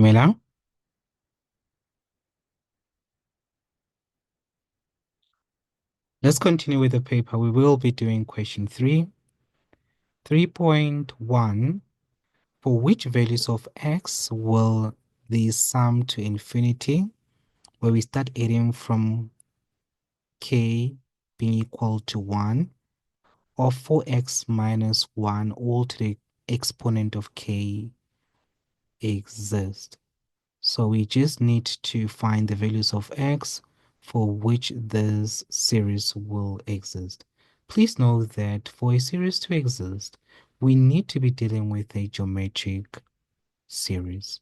Mela, let's continue with the paper. We will be doing question 3, 3.1. For which values of x will the sum to infinity, where we start adding from k being equal to 1, or 4x minus 1 all to the exponent of k exist? So we just need to find the values of x for which this series will exist. Please note that for a series to exist, we need to be dealing with a geometric series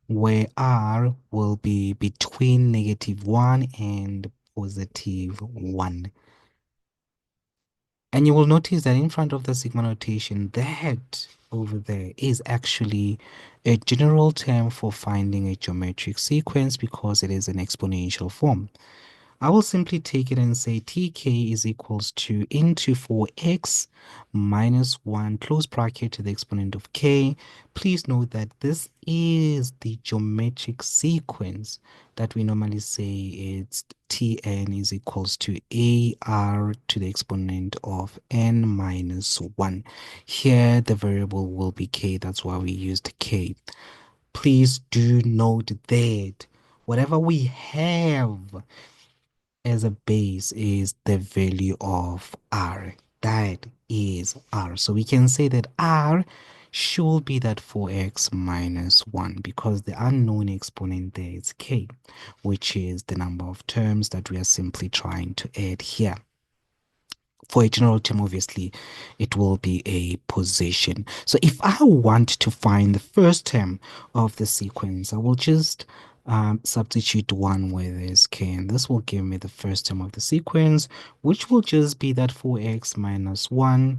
where r will be between -1 and +1. And you will notice that in front of the sigma notation, that over there is actually a general term for finding a geometric sequence because it is an exponential form. I will simply take it and say tk is equals to into 4x minus 1 close bracket to the exponent of k. Please note that this is the geometric sequence that we normally say it's tn is equals to ar to the exponent of n minus 1. Here the variable will be k, that's why we used k. Please do note that whatever we have as a base is the value of r. That is r. So we can say that r should be that 4x minus 1 because the unknown exponent there is k, which is the number of terms that we are simply trying to add here. For a general term, obviously, it will be a position. So if I want to find the first term of the sequence, I will just substitute 1 where there's k, and this will give me the first term of the sequence, which will just be that 4x minus 1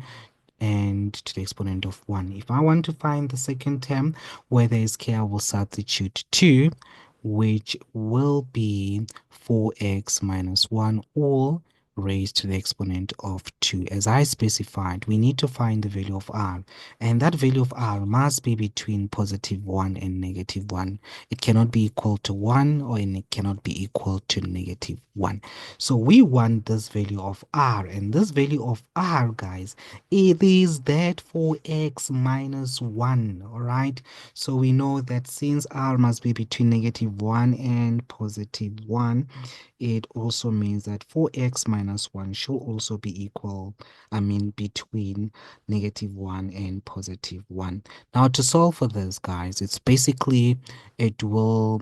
and to the exponent of 1. If I want to find the second term where there is k, I will substitute 2, which will be 4x minus 1 all raised to the exponent of 2. As I specified, we need to find the value of r, and that value of r must be between +1 and -1. It cannot be equal to 1 or it cannot be equal to -1. So we want this value of r, and this value of r, guys, it is that 4x minus 1, all right? So we know that since r must be between -1 and +1, it also means that 4x minus 1 should also be equal, between -1 and +1. Now, to solve for this, guys, it's basically a dual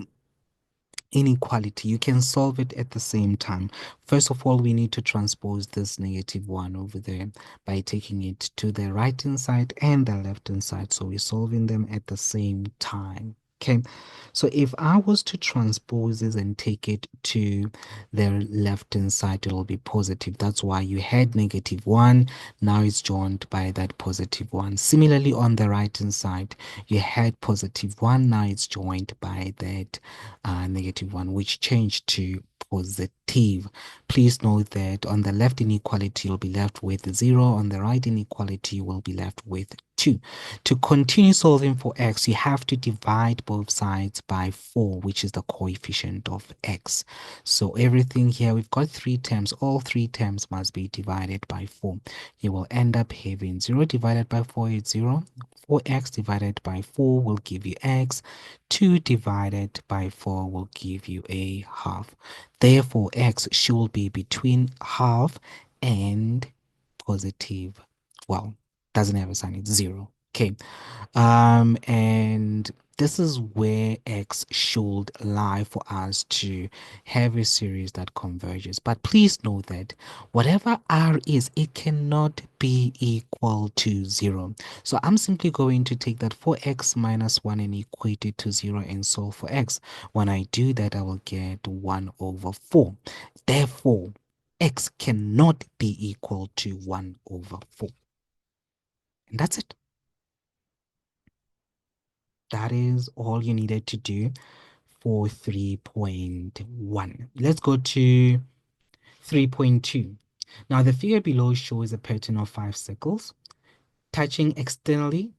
inequality. You can solve it at the same time. First of all, we need to transpose this -1 over there by taking it to the right hand side and the left hand side. So we're solving them at the same time. Okay, so if I was to transpose this and take it to the left hand side, it'll be positive. That's why you had -1, now it's joined by that +1. Similarly, on the right hand side, you had +1, now it's joined by that -1, which changed to positive. Please note that on the left inequality, you'll be left with 0. On the right inequality, you will be left with 2. To continue solving for x, you have to divide both sides by 4, which is the coefficient of x. So everything here, we've got 3 terms. All 3 terms must be divided by 4. You will end up having 0 divided by 4 is 0. 4x divided by 4 will give you x. 2 divided by 4 will give you a half. Therefore, x should be between half and positive. Well, doesn't have a sign, it's 0. Okay. And this is where x should lie for us to have a series that converges. But please note that whatever r is, it cannot be equal to 0. So I'm simply going to take that 4x minus 1 and equate it to 0 and solve for x. When I do that, I will get 1 over 4. Therefore, x cannot be equal to 1 over 4. And that's it. That is all you needed to do for 3.1. Let's go to 3.2. Now, the figure below shows a pattern of 5 circles touching externally,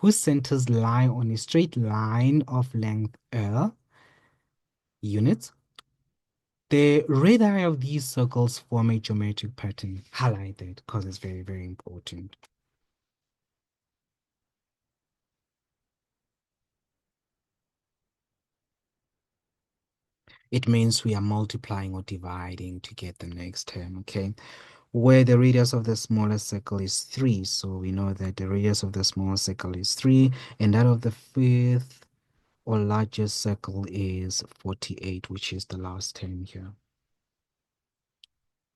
whose centers lie on a straight line of length L units. The radii of these circles form a geometric pattern. Highlight that because it's very, very important. It means we are multiplying or dividing to get the next term, okay? Where the radius of the smallest circle is 3. So we know that the radius of the smallest circle is 3, and that of the fifth or largest circle is 48, which is the last term here.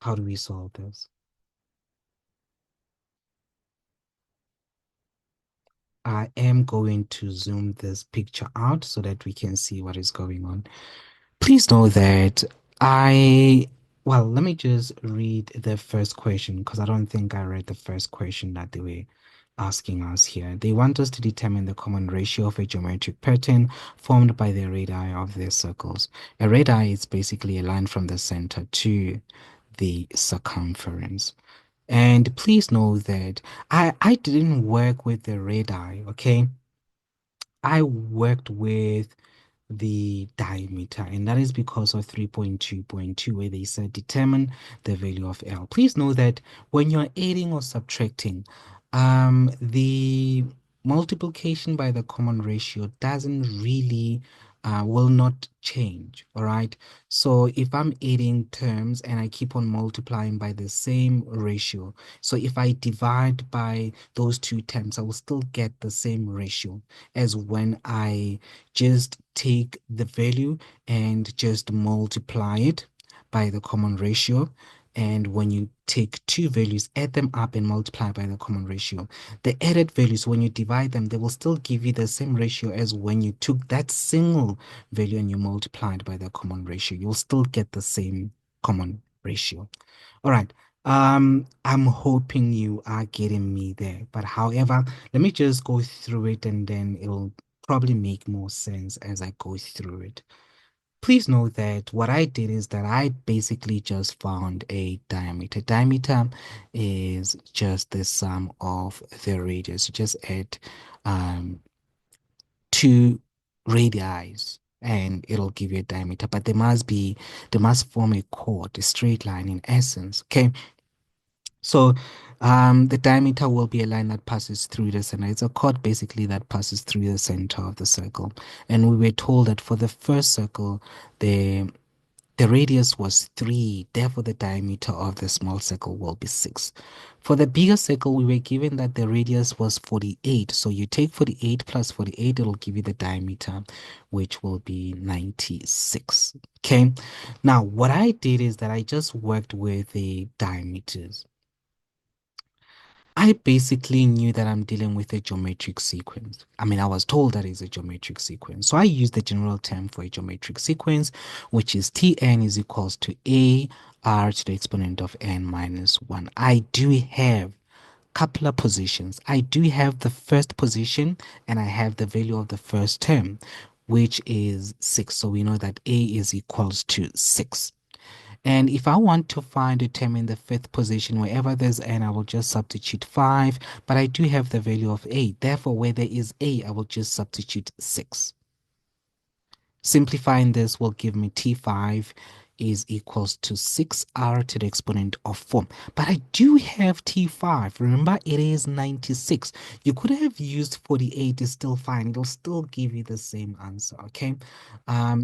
How do we solve this? I am going to zoom this picture out so that we can see what is going on. Please know that well, let me just read the first question because I don't think I read the first question that they were asking us here. They want us to determine the common ratio of a geometric pattern formed by the radii of their circles. A radii is basically a line from the center to the circumference. And please know that I didn't work with the radii, okay? I worked with the diameter, and that is because of 3.2.2, where they said determine the value of L. Please know that when you're adding or subtracting, the multiplication by the common ratio doesn't really will not change. All right. So if I'm adding terms and I keep on multiplying by the same ratio, so if I divide by those two terms, I will still get the same ratio as when I just take the value and just multiply it by the common ratio. And when you take two values, add them up and multiply by the common ratio. The added values, when you divide them, they will still give you the same ratio as when you took that single value and you multiplied by the common ratio. You'll still get the same common ratio. All right. I'm hoping you are getting me there. But however, let me just go through it and then it'll probably make more sense as I go through it. Please note that what I did is that I basically just found a diameter. Diameter is just the sum of the radius. You just add two radii and it'll give you a diameter. But they must form a chord, a straight line in essence. Okay. So the diameter will be a line that passes through the center. It's a chord basically that passes through the center of the circle. And we were told that for the first circle, the the radius was 3, therefore the diameter of the small circle will be 6. For the bigger circle, we were given that the radius was 48. So you take 48 plus 48, it'll give you the diameter, which will be 96. Okay. Now, what I did is that I just worked with the diameters. I basically knew that I'm dealing with a geometric sequence. I mean, I was told that it's a geometric sequence. So I used the general term for a geometric sequence, which is Tn is equals to a r to the exponent of n minus 1. I do have couple of positions. I do have the first position and I have the value of the first term, which is 6. So we know that a is equals to 6. And if I want to find a term in the fifth position, wherever there's n, I will just substitute 5. But I do have the value of a. Therefore, where there is a, I will just substitute 6. Simplifying this will give me T5 is equals to 6r to the exponent of 4. But I do have T5. Remember, it is 96. You could have used 48, is still fine. It'll still give you the same answer, okay?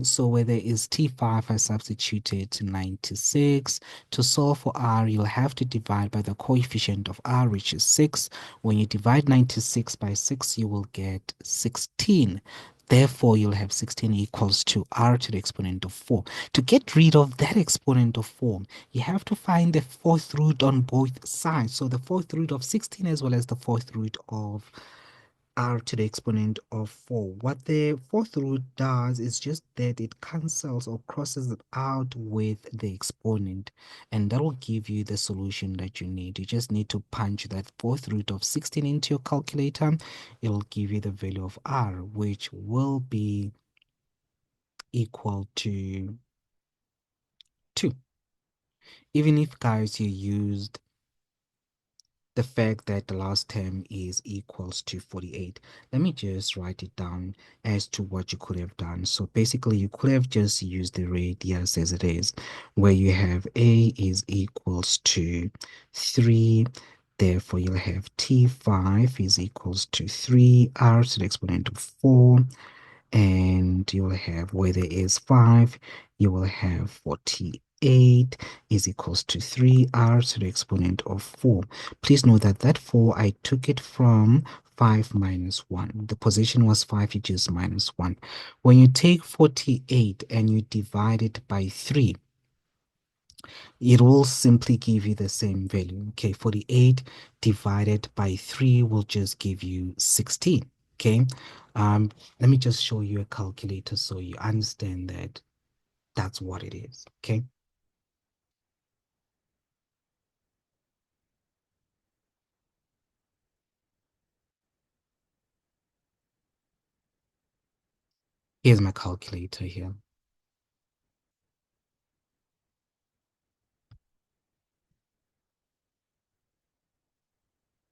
So where there is T5, I substituted to 96. To solve for r, you'll have to divide by the coefficient of r, which is 6. When you divide 96 by 6, you will get 16. Therefore, you'll have 16 equals to r to the exponent of 4. To get rid of that exponent of 4, you have to find the fourth root on both sides. So the fourth root of 16 as well as the fourth root of r to the exponent of 4. What the fourth root does is just that it cancels or crosses it out with the exponent, and that will give you the solution that you need. You just need to punch that fourth root of 16 into your calculator. It'll give you the value of r, which will be equal to 2. Even if, guys, you used the fact that the last term is equals to 48. Let me just write it down as to what you could have done. So basically, you could have just used the radius as it is, where you have a is equals to 3. Therefore, you'll have t5 is equals to 3r to the exponent of 4. And you will have, where there is 5, you will have 48 is equals to 3r to the exponent of 4. Please note that that 4, I took it from 5 minus 1. The position was 5, you just minus 1. When you take 48 and you divide it by 3, it will simply give you the same value. Okay, 48 divided by 3 will just give you 16. Okay, let me just show you a calculator so you understand that that's what it is. Okay, here's my calculator here.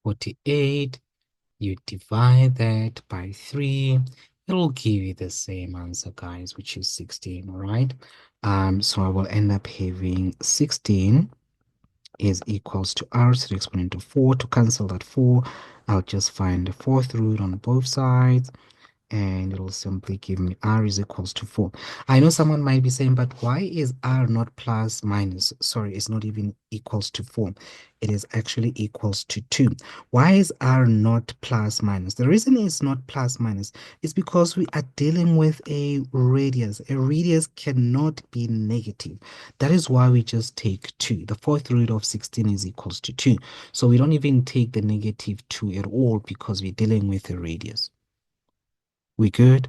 48, you divide that by 3, it'll give you the same answer, guys, which is 16. All right, so I will end up having 16 is equals to r to the exponent of 4. To cancel that 4, I'll just find the fourth root on both sides, and it'll simply give me r is equals to 4. I know someone might be saying, but why is r not plus minus? Sorry, it's not even equals to 4. It is actually equals to 2. Why is r not plus minus? The reason it's not plus minus is because we are dealing with a radius. A radius cannot be negative. That is why we just take 2. The fourth root of 16 is equals to 2. So we don't even take the negative 2 at all because we're dealing with a radius. We good?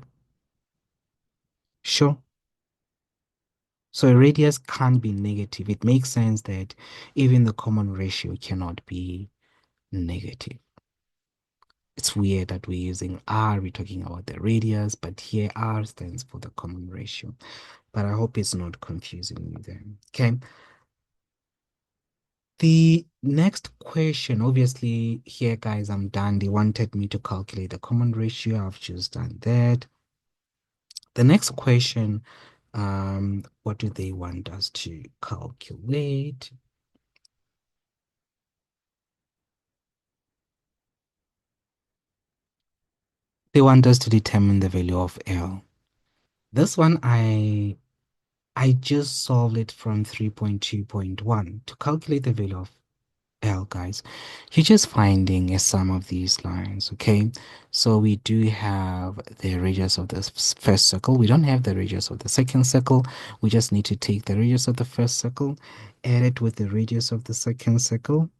Sure. So a radius can't be negative. It makes sense that even the common ratio cannot be negative. It's weird that we're using r, we're talking about the radius, but here r stands for the common ratio. But I hope it's not confusing you there. Okay. The next question, obviously, here, guys, I'm done. They wanted me to calculate the common ratio. I've just done that. The next question, what do they want us to calculate? They want us to determine the value of L. This one, I just solved it from 3.2.1. To calculate the value of L, guys, you're just finding a sum of these lines, okay? So we do have the radius of the first circle. We don't have the radius of the second circle. We just need to take the radius of the first circle, add it with the radius of the second circle,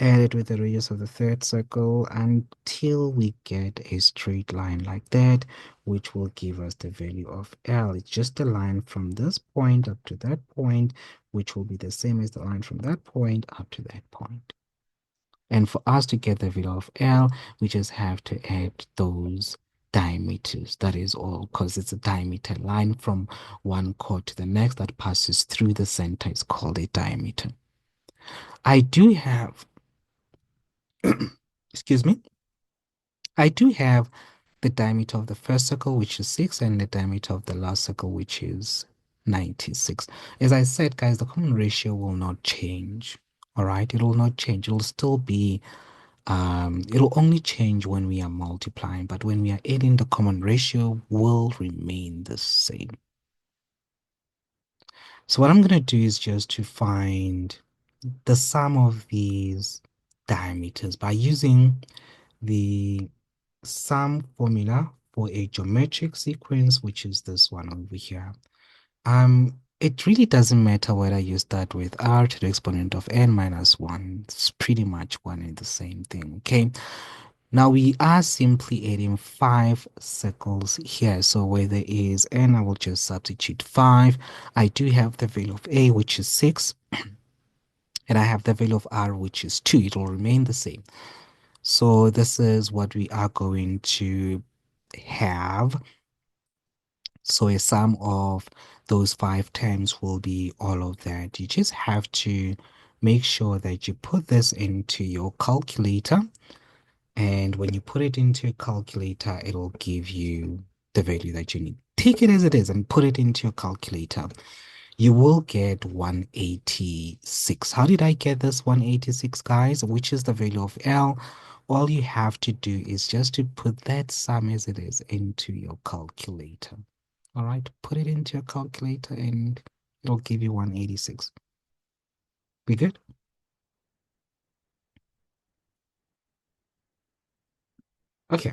add it with the radius of the third circle until we get a straight line like that, which will give us the value of L. It's just a line from this point up to that point, which will be the same as the line from that point up to that point. And for us to get the value of L, we just have to add those diameters. That is all, because it's a diameter line from one chord to the next that passes through the center. It's called a diameter. I do have excuse me, I do have the diameter of the first circle, which is 6, and the diameter of the last circle, which is 96. As I said, guys, the common ratio will not change. All right, it will not change. It will still be, it'll only change when we are multiplying, but when we are adding, the common ratio will remain the same. So what I'm going to do is just to find the sum of these diameters by using the sum formula for a geometric sequence, which is this one over here. It really doesn't matter whether you start with r to the exponent of n minus 1. It's pretty much one and the same thing, okay? Now we are simply adding 5 circles here. So where there is n, I will just substitute 5. I do have the value of a, which is 6, and I have the value of r, which is 2. It will remain the same. So this is what we are going to have. So a sum of those 5 terms will be all of that. You just have to make sure that you put this into your calculator. And when you put it into your calculator, it'll give you the value that you need. Take it as it is and put it into your calculator. You will get 186. How did I get this 186, guys? Which is the value of L? All you have to do is just to put that sum as it is into your calculator. All right, put it into your calculator and it'll give you 186. Be good? Okay,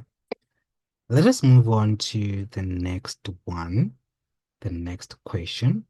let us move on to the next one, the next question.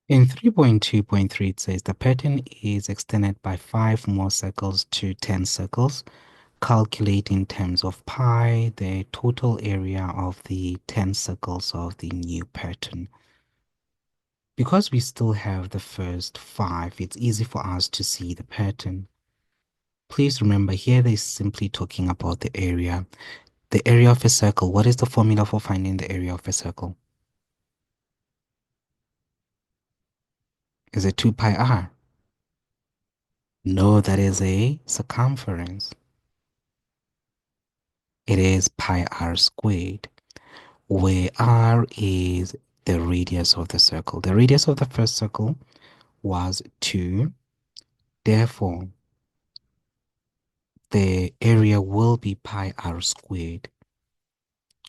In 3.2.3, it says the pattern is extended by 5 more circles to 10 circles. Calculate in terms of pi the total area of the 10 circles of the new pattern. Because we still have the first 5, it's easy for us to see the pattern. Please remember here they're simply talking about the area. The area of a circle. What is the formula for finding the area of a circle? Is it 2 pi r? No, that is a circumference. It is pi r squared, where r is the radius of the circle. The radius of the first circle was 2. Therefore, the area will be pi r squared.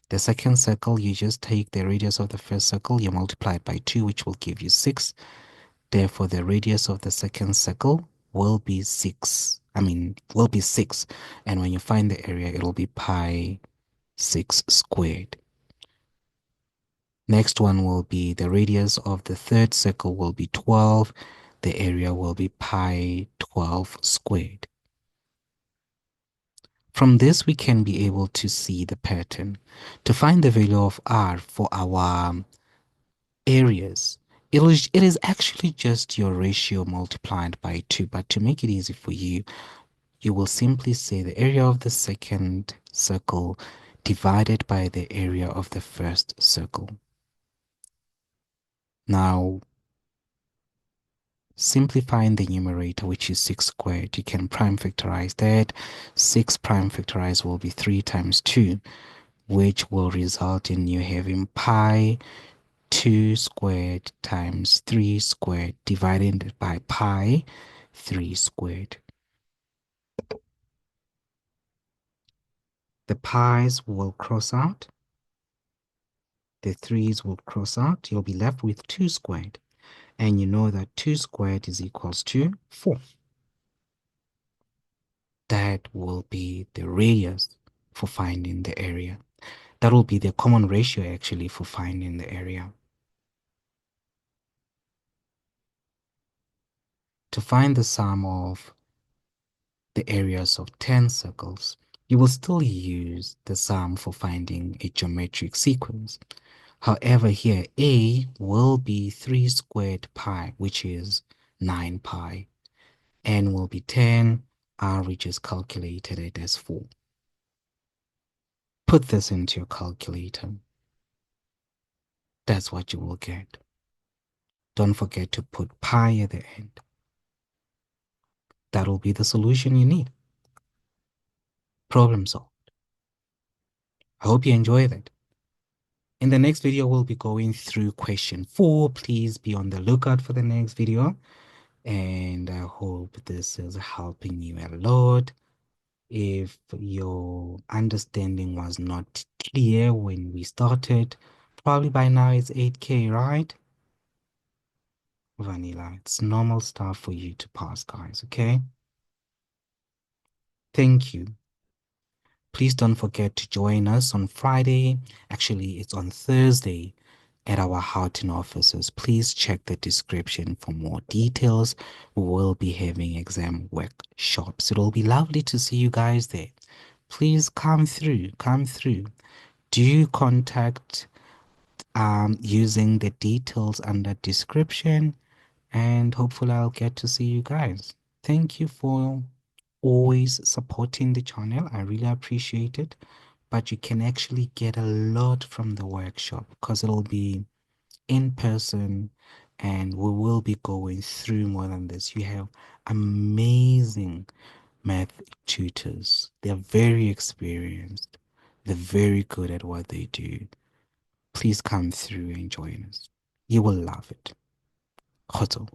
The second circle, you just take the radius of the first circle, you multiply it by 2, which will give you 6. Therefore, the radius of the second circle will be 6. Will be 6. And when you find the area, it'll be pi 6 squared. Next one will be the radius of the third circle will be 12. The area will be pi 12 squared. From this, we can be able to see the pattern. To find the value of r for our areas, it is actually just your ratio multiplied by 2. But to make it easy for you, you will simply say the area of the second circle divided by the area of the first circle. Now, simplifying the numerator, which is 6 squared, you can prime factorize that. 6 prime factorized will be 3 times 2, which will result in you having pi 2 squared times 3 squared divided by pi 3 squared. The pi's will cross out. The 3's will cross out. You'll be left with 2 squared. And you know that 2 squared is equals to 4. That will be the radius for finding the area. That will be the common ratio actually for finding the area. To find the sum of the areas of 10 circles, you will still use the sum for finding a geometric sequence. However, here A will be 3 squared pi, which is 9 pi. N will be 10, R which is calculated it as 4. Put this into your calculator. That's what you will get. Don't forget to put pi at the end. That will be the solution you need. Problem solved. I hope you enjoy that. In the next video, we'll be going through question 4. Please be on the lookout for the next video. And I hope this is helping you a lot. If your understanding was not clear when we started, probably by now it's 8K, right? Vanilla, it's normal stuff for you to pass, guys, okay? Thank you. Please don't forget to join us on Friday. Actually, it's on Thursday at our Houghton offices. Please check the description for more details. We will be having exam workshops. It'll be lovely to see you guys there. Please come through, come through. Do contact using the details under description, and hopefully I'll get to see you guys. Thank you for always supporting the channel. I really appreciate it. But you can actually get a lot from the workshop because it'll be in person and we will be going through more than this. You have amazing math tutors. They're very experienced. They're very good at what they do. Please come through and join us. You will love it. Khotso.